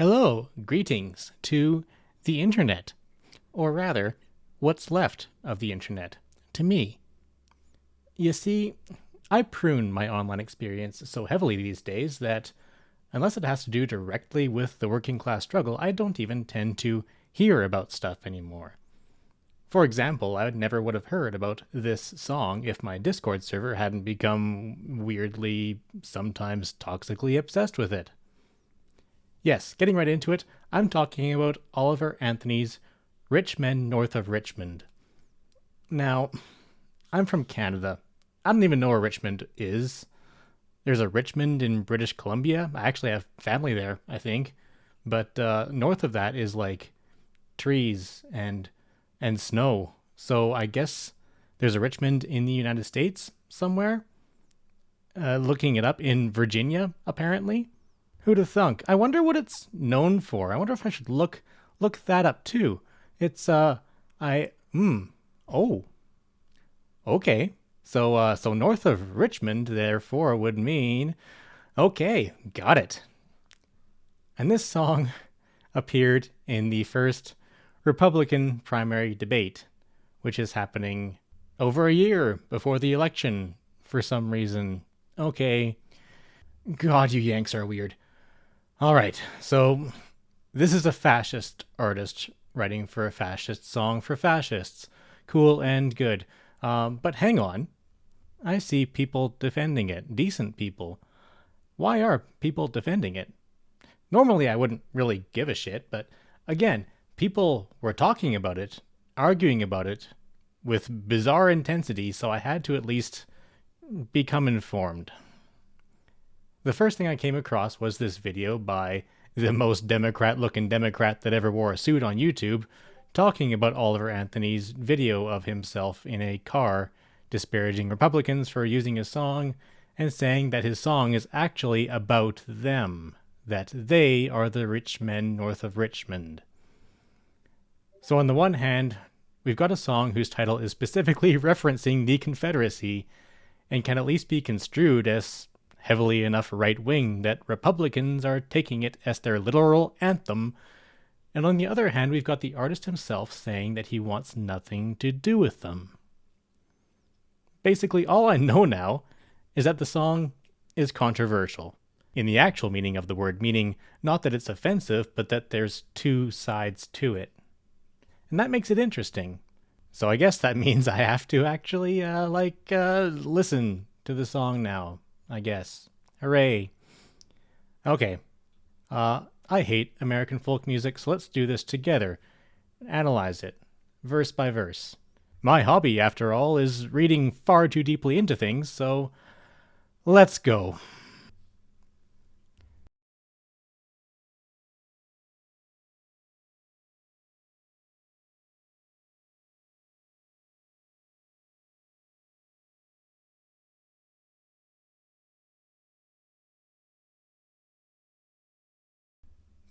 Hello, greetings to the internet, or rather, what's left of the internet, to me. You see, I prune my online experience so heavily these days that, unless it has to do directly with the working class struggle, I don't even tend to hear about stuff anymore. For example, I never would have heard about this song if my Discord server hadn't become weirdly, sometimes toxically obsessed with it. Yes, getting right into it, I'm talking about Oliver Anthony's Rich Men North of Richmond. Now, I'm from Canada. I don't even know where Richmond is. There's a Richmond in British Columbia. I actually have family there, I think. But north of that is like trees and snow. So I guess there's a Richmond in the United States somewhere. Looking it up in Virginia, apparently. Who'd have thunk? I wonder what it's known for. I wonder if I should look that up too. It's I oh okay. So north of Richmond, therefore, would mean okay, got it. And this song appeared in the first Republican primary debate, which is happening over a year before the election for some reason. Okay. God, you Yanks are weird. All right, so this is a fascist artist writing for a fascist song for fascists. Cool and good. But hang on. I see people defending it. Decent people. Why are people defending it? Normally, I wouldn't really give a shit, but again, people were talking about it, arguing about it with bizarre intensity, so I had to at least become informed. The first thing I came across was this video by the most Democrat looking Democrat that ever wore a suit on YouTube, talking about Oliver Anthony's video of himself in a car, disparaging Republicans for using his song, and saying that his song is actually about them, that they are the rich men north of Richmond. So, on the one hand, we've got a song whose title is specifically referencing the Confederacy and can at least be construed as heavily enough right wing that Republicans are taking it as their literal anthem. And on the other hand, we've got the artist himself saying that he wants nothing to do with them. Basically, all I know now is that the song is controversial, in the actual meaning of the word, meaning not that it's offensive, but that there's two sides to it. And that makes it interesting. So I guess that means I have to actually, listen to the song now, I guess. Hooray. Okay. I hate American folk music, so let's do this together. Analyze it, verse by verse. My hobby, after all, is reading far too deeply into things, so let's go.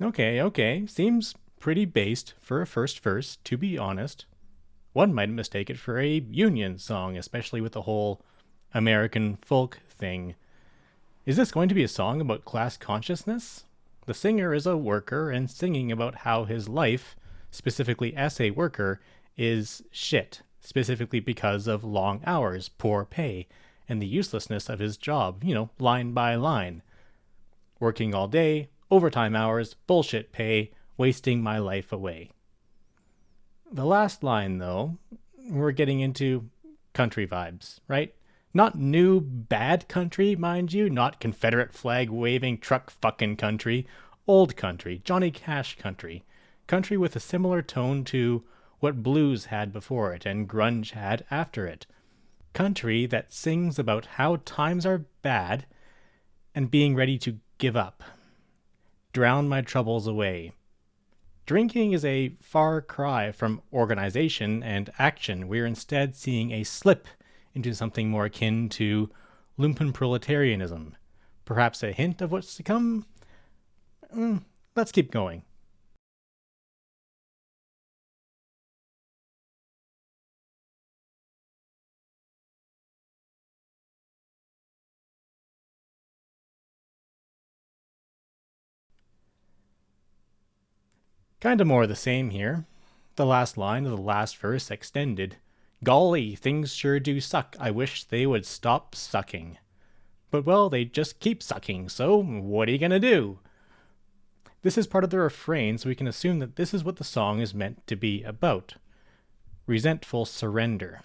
Okay. Seems pretty based for a first verse, to be honest. One might mistake it for a Union song, especially with the whole American folk thing. Is this going to be a song about class consciousness? The singer is a worker and singing about how his life, specifically as a worker, is shit, specifically because of long hours, poor pay, and the uselessness of his job, line by line. Working all day, overtime hours, bullshit pay, wasting my life away. The last line, though, we're getting into country vibes, right? Not new bad country, mind you, not Confederate flag waving truck fucking country. Old country, Johnny Cash country. Country with a similar tone to what blues had before it and grunge had after it. Country that sings about how times are bad and being ready to give up. Drown my troubles away. Drinking is a far cry from organization and action. We're instead seeing a slip into something more akin to lumpenproletarianism. Perhaps a hint of what's to come? Let's keep going. Kinda more of the same here. The last line of the last verse extended. Golly, things sure do suck. I wish they would stop sucking. But well, they just keep sucking, so what are you gonna do? This is part of the refrain, so we can assume that this is what the song is meant to be about. Resentful surrender.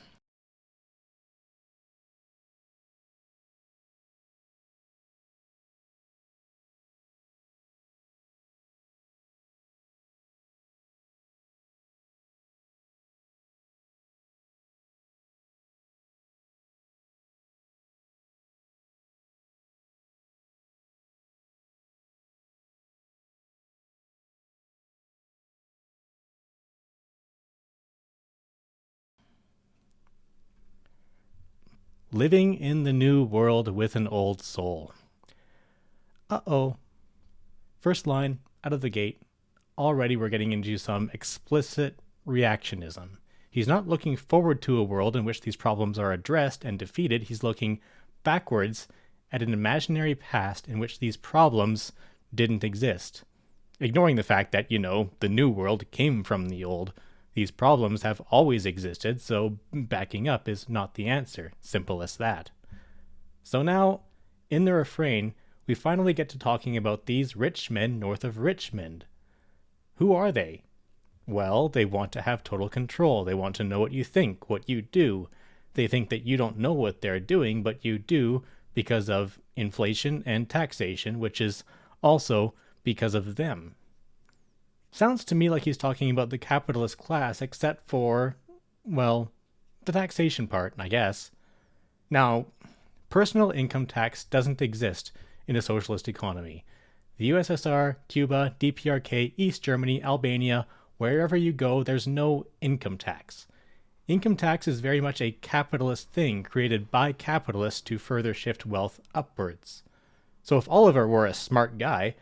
Living in the new world with an old soul. Uh-oh. First line, out of the gate, already we're getting into some explicit reactionism. He's not looking forward to a world in which these problems are addressed and defeated. He's looking backwards at an imaginary past in which these problems didn't exist. Ignoring the fact that, the new world came from the old. These problems have always existed, so backing up is not the answer. Simple as that. So now, in the refrain, we finally get to talking about these rich men north of Richmond. Who are they? Well, they want to have total control. They want to know what you think, what you do. They think that you don't know what they're doing, but you do because of inflation and taxation, which is also because of them. Sounds to me like he's talking about the capitalist class, except for, well, the taxation part, I guess. Now, personal income tax doesn't exist in a socialist economy. The USSR, Cuba, DPRK, East Germany, Albania, wherever you go, there's no income tax. Income tax is very much a capitalist thing created by capitalists to further shift wealth upwards. So if Oliver were a smart guy,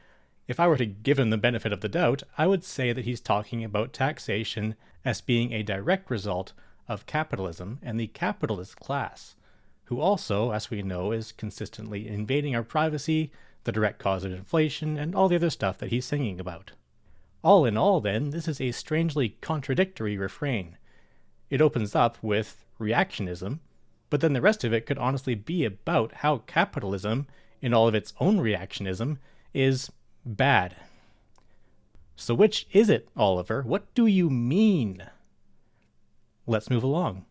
if I were to give him the benefit of the doubt, I would say that he's talking about taxation as being a direct result of capitalism and the capitalist class, who also, as we know, is consistently invading our privacy, the direct cause of inflation, and all the other stuff that he's singing about. All in all, then, this is a strangely contradictory refrain. It opens up with reactionism, but then the rest of it could honestly be about how capitalism, in all of its own reactionism, is bad. So which is it, Oliver? What do you mean? Let's move along.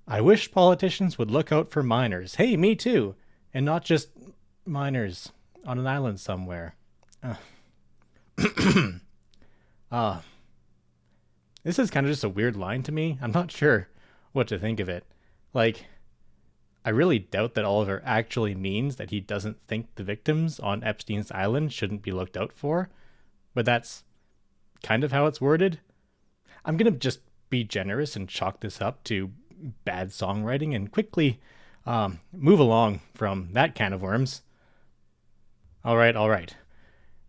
I wish politicians would look out for minors. Hey, me too. And not just minors on an island somewhere. This is kind of just a weird line to me. I'm not sure what to think of it. Like, I really doubt that Oliver actually means that he doesn't think the victims on Epstein's island shouldn't be looked out for, but that's kind of how it's worded. I'm going to just be generous and chalk this up to bad songwriting and quickly move along from that can of worms. All right.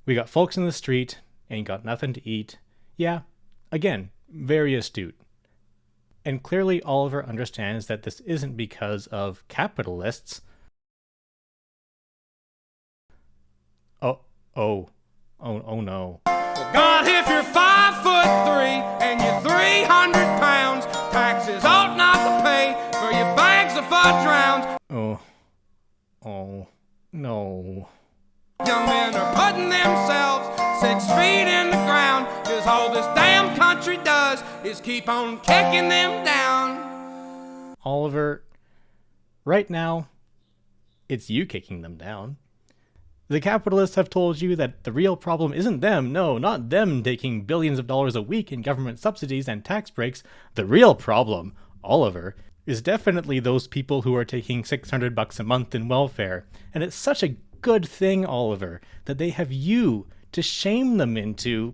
We got folks in the street, ain't got nothing to eat. Yeah, again, very astute. And clearly Oliver understands that this isn't because of capitalists. Oh no. God, if you're 5'3" and you're 300 pounds, taxes ought not to pay for your bags of fudge rounds. Oh, no. Young men are putting themselves 6 feet in the ground, 'cause all this damn country does is keep on kicking them down. Oliver, right now, it's you kicking them down. The capitalists have told you that the real problem isn't them. No, not them taking billions of dollars a week in government subsidies and tax breaks. The real problem, Oliver, is definitely those people who are taking $600 a month in welfare. And it's such a good thing, Oliver, that they have you to shame them into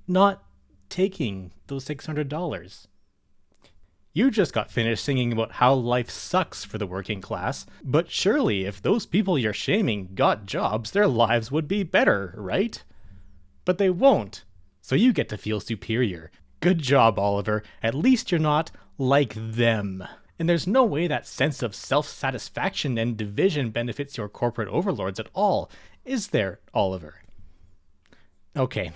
not taking those $600. You just got finished singing about how life sucks for the working class, but surely if those people you're shaming got jobs, their lives would be better, right? But they won't, so you get to feel superior. Good job, Oliver. At least you're not like them. And there's no way that sense of self-satisfaction and division benefits your corporate overlords at all, is there, Oliver? Okay.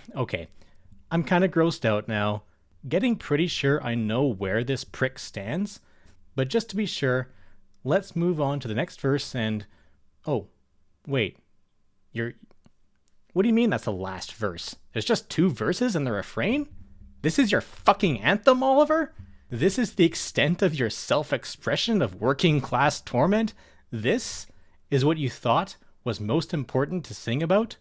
I'm kind of grossed out now. Getting pretty sure I know where this prick stands. But just to be sure, let's move on to the next verse and... Oh, wait. What do you mean that's the last verse? There's just 2 verses in the refrain? This is your fucking anthem, Oliver? This is the extent of your self-expression of working class torment? This is what you thought was most important to sing about?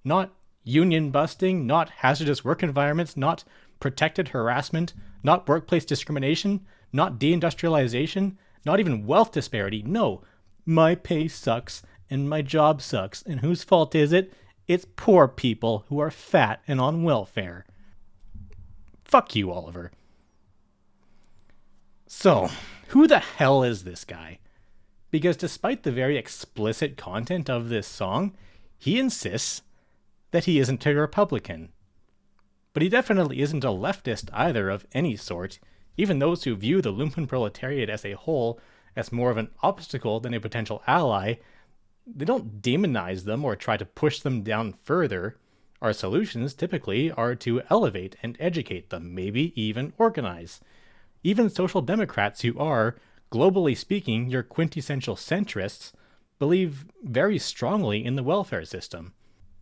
Not union busting, not hazardous work environments, not protected harassment, not workplace discrimination, not deindustrialization, not even wealth disparity. No, my pay sucks and my job sucks. And whose fault is it? It's poor people who are fat and on welfare. Fuck you, Oliver. So, who the hell is this guy? Because despite the very explicit content of this song, he insists that he isn't a Republican. But he definitely isn't a leftist either of any sort. Even those who view the lumpen proletariat as a whole as more of an obstacle than a potential ally, they don't demonize them or try to push them down further. Our solutions typically are to elevate and educate them, maybe even organize. Even social democrats who are, globally speaking, your quintessential centrists, believe very strongly in the welfare system.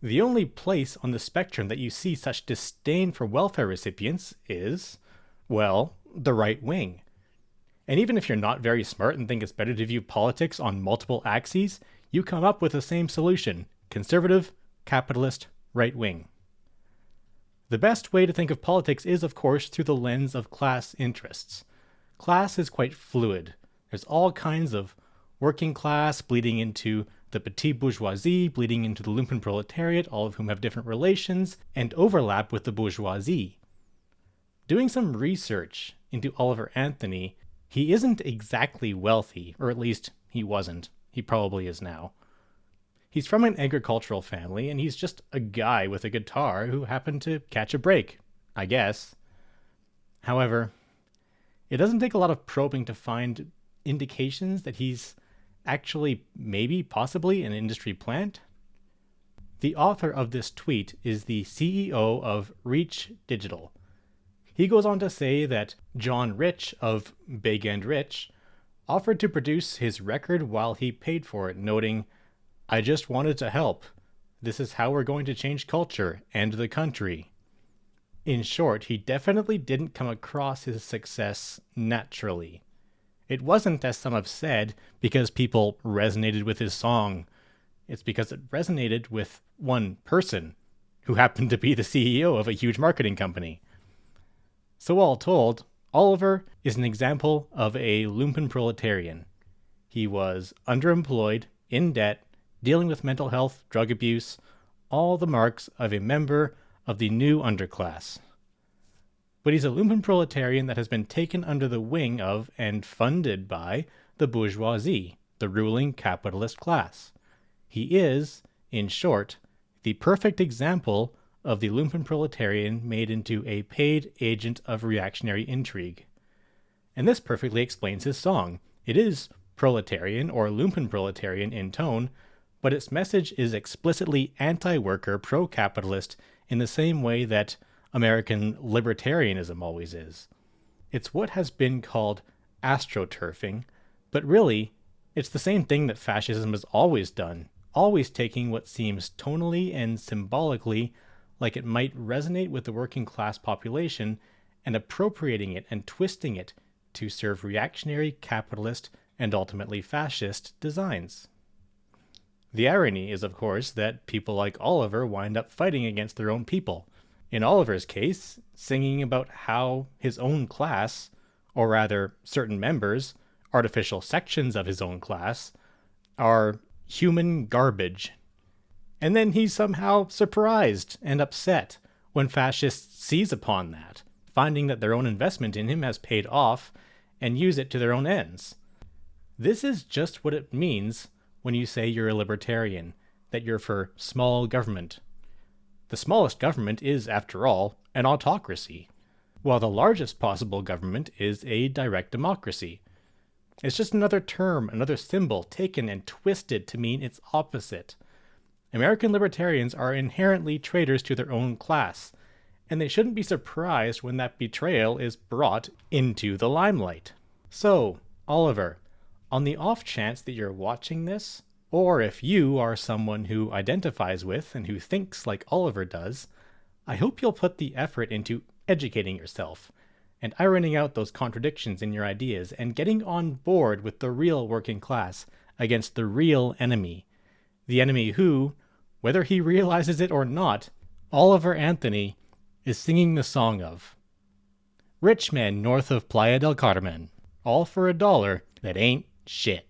The only place on the spectrum that you see such disdain for welfare recipients is, well, the right wing. And even if you're not very smart and think it's better to view politics on multiple axes, you come up with the same solution: conservative, capitalist, right wing. The best way to think of politics is, of course, through the lens of class interests. Class is quite fluid. There's all kinds of working class bleeding into the petite bourgeoisie, bleeding into the lumpen proletariat, all of whom have different relations and overlap with the bourgeoisie. Doing some research into Oliver Anthony, he isn't exactly wealthy, or at least he wasn't. He probably is now. He's from an agricultural family, and he's just a guy with a guitar who happened to catch a break, I guess. However, it doesn't take a lot of probing to find indications that he's actually, maybe, possibly an industry plant. The author of this tweet is the CEO of Reach Digital. He goes on to say that John Rich of Big and Rich offered to produce his record while he paid for it, noting, "I just wanted to help. This is how we're going to change culture and the country." In short, he definitely didn't come across his success naturally. It wasn't, as some have said, because people resonated with his song. It's because it resonated with one person, who happened to be the CEO of a huge marketing company. So all told, Oliver is an example of a lumpen proletarian. He was underemployed, in debt, dealing with mental health, drug abuse, all the marks of a member of the new underclass. But he's a lumpen proletarian that has been taken under the wing of and funded by the bourgeoisie, the ruling capitalist class. He is, in short, the perfect example of the lumpen proletarian made into a paid agent of reactionary intrigue. And this perfectly explains his song. It is proletarian or lumpen proletarian in tone, but its message is explicitly anti-worker, pro-capitalist in the same way that American libertarianism always is. It's what has been called astroturfing, but really, it's the same thing that fascism has always done, always taking what seems tonally and symbolically like it might resonate with the working class population and appropriating it and twisting it to serve reactionary, capitalist, and ultimately fascist designs. The irony is, of course, that people like Oliver wind up fighting against their own people. In Oliver's case, singing about how his own class, or rather certain members, artificial sections of his own class, are human garbage. And then he's somehow surprised and upset when fascists seize upon that, finding that their own investment in him has paid off and use it to their own ends. This is just what it means when you say you're a libertarian, that you're for small government. The smallest government is, after all, an autocracy. while the largest possible government is a direct democracy. It's just another term, another symbol taken and twisted to mean its opposite. American libertarians are inherently traitors to their own class, and they shouldn't be surprised when that betrayal is brought into the limelight. So, Oliver, on the off chance that you're watching this, or if you are someone who identifies with and who thinks like Oliver does, I hope you'll put the effort into educating yourself and ironing out those contradictions in your ideas and getting on board with the real working class against the real enemy. The enemy who, whether he realizes it or not, Oliver Anthony is singing the song of. Richmond north of Playa del Carmen. All for $1 that ain't shit.